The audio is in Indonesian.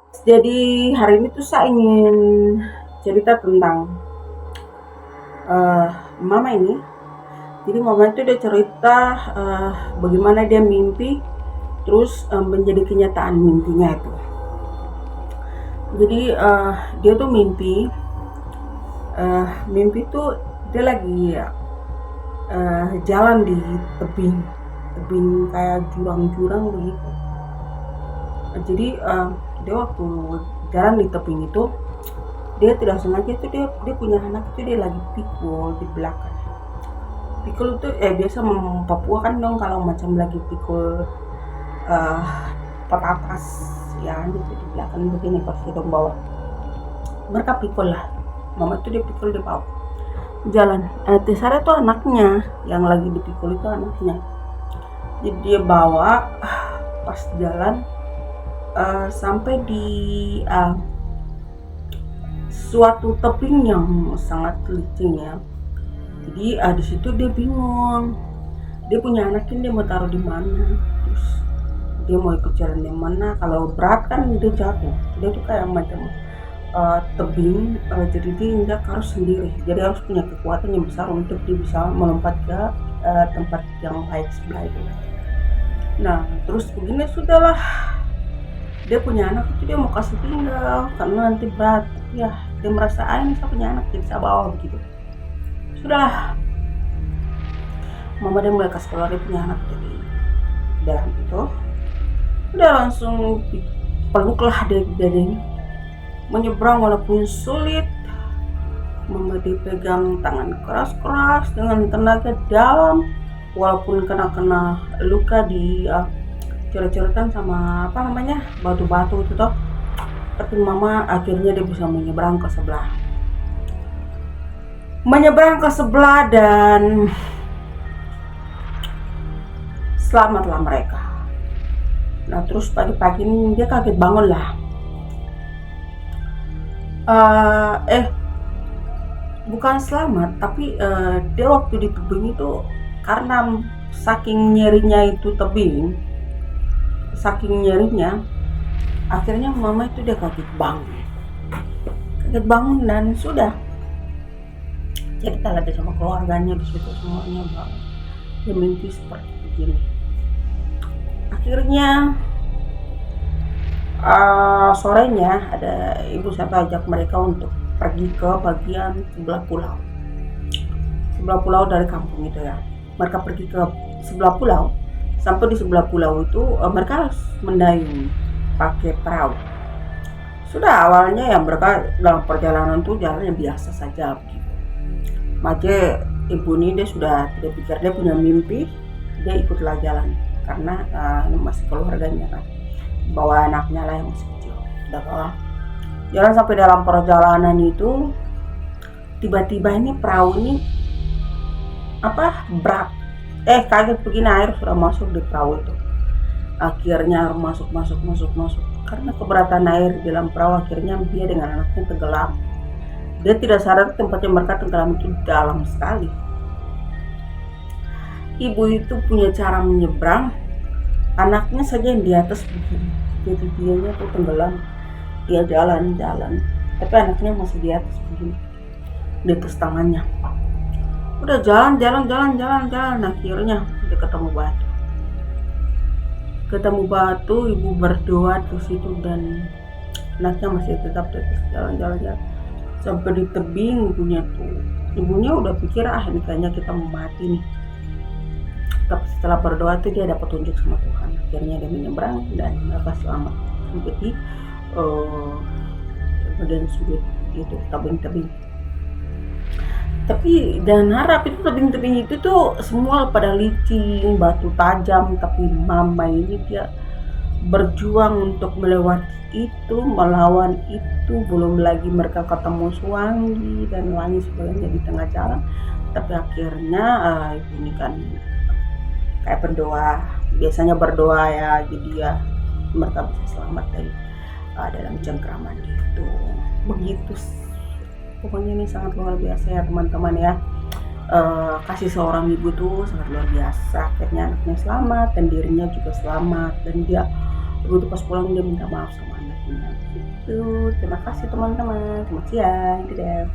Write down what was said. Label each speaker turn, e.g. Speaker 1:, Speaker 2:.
Speaker 1: Jadi hari ini tuh saya ingin cerita tentang uh, mama ini. Jadi mama itu dia cerita bagaimana dia mimpi, terus menjadi kenyataan mimpinya itu. Jadi dia tuh mimpi tuh dia lagi jalan di tebing, tebing kayak jurang-jurang begitu. Jadi dia waktu jalan di tebing itu dia tidak sengaja itu dia punya anak itu dia lagi pikul di belakang. Pikul itu biasa Papua kan dong kalau macam lagi pikul uh, petatas ya gitu di belakang begini pas kita bawa. Mereka pikul lah. Mama itu dia pikul di bawah. Jalan. Tesara itu anaknya yang lagi dipikul itu anaknya. Jadi dia bawa pas jalan sampai di suatu tebing yang sangat licin ya. Jadi di situ dia bingung. Dia punya anak ini dia mau taruh di mana. Terus dia mau ikut jalan di mana. Kalau berat kan dia jatuh. Dia tuh kayak macam tebing. Jadi dia nggak harus sendiri. Jadi harus punya kekuatan yang besar untuk dia bisa melompat ke tempat yang baik sebelah itu. Nah terus begini sudahlah. Dia punya anak itu dia mau kasih tinggal karena nanti berat. Ya dia merasa ini saya punya anak jadi saya bawa begitu. Sudahlah, mama dia mulai kasih keluar dia punya anak dari dalam itu. Udah langsung peluklah dia ini menyeberang walaupun sulit. Mama dia pegang tangan keras-keras dengan tenaga dalam walaupun kena luka di coret-coretan sama apa namanya batu-batu itu toh. Tapi mama akhirnya dia bisa menyeberang ke sebelah dan selamatlah mereka. Nah terus pagi-pagi ini dia kaget bangun lah. Bukan selamat tapi dia waktu di tebing itu karena saking nyerinya itu tebing, saking nyerinya akhirnya mama itu dia kaget bangun dan sudah cerita lagi sama keluarganya di situ semuanya bahwa dia mimpi seperti begini. Akhirnya sorenya ada ibu saya ajak mereka untuk pergi ke bagian sebelah pulau dari kampung itu ya. Mereka pergi ke sebelah pulau. Sampai di sebelah pulau itu mereka harus mendayung pakai perahu. Sudah awalnya ya mereka dalam perjalanan tuh jalannya biasa saja begitu. Maje ibu ini dia sudah tidak pikir, dia punya mimpi, dia ikutlah jalan karena masih keluarganya kan, bawa anaknya lah yang masih kecil. Udah bawa jalan sampai dalam perjalanan itu tiba-tiba ini perahu ini berat. Kaget begini air sudah masuk di perahu itu. Akhirnya masuk karena keberatan air di dalam perahu akhirnya dia dengan anaknya tenggelam. Dia tidak sadar tempatnya mereka tenggelam itu dalam sekali. Ibu itu punya cara menyeberang, anaknya saja yang di atas begini. Jadi dianya tuh tenggelam, dia jalan, tapi anaknya masih di atas begini, di atas tangannya. Udah jalan, akhirnya dia ketemu batu, ibu berdoa di situ dan anaknya masih tetap di atas jalan. Sampai di tebing ibunya udah pikir ini kayaknya kita mau mati nih. Tapi setelah berdoa tuh dia dapat tunjuk sama Tuhan. Akhirnya dia menyeberang dan mereka selamat sampai di bagian sudut itu tebing. Tapi dan harap itu tebing-tebing itu tuh semua pada licin, batu tajam, tapi mama ini dia berjuang untuk melewati itu, melawan itu. Belum lagi mereka ketemu Suwangi dan lain sebagainya di tengah jalan. Tapi akhirnya ibu ini kan kayak berdoa, biasanya berdoa ya, jadi ya mereka bisa selamat dari dalam cengkraman itu. Begitu, pokoknya ini sangat luar biasa ya teman-teman ya. Kasih seorang ibu tuh sangat luar biasa. Akhirnya anaknya selamat dan dirinya juga selamat, dan dia begitu pas pulang dia minta maaf sama anaknya. Nah, itu terima kasih teman-teman, selamat siang, dadah.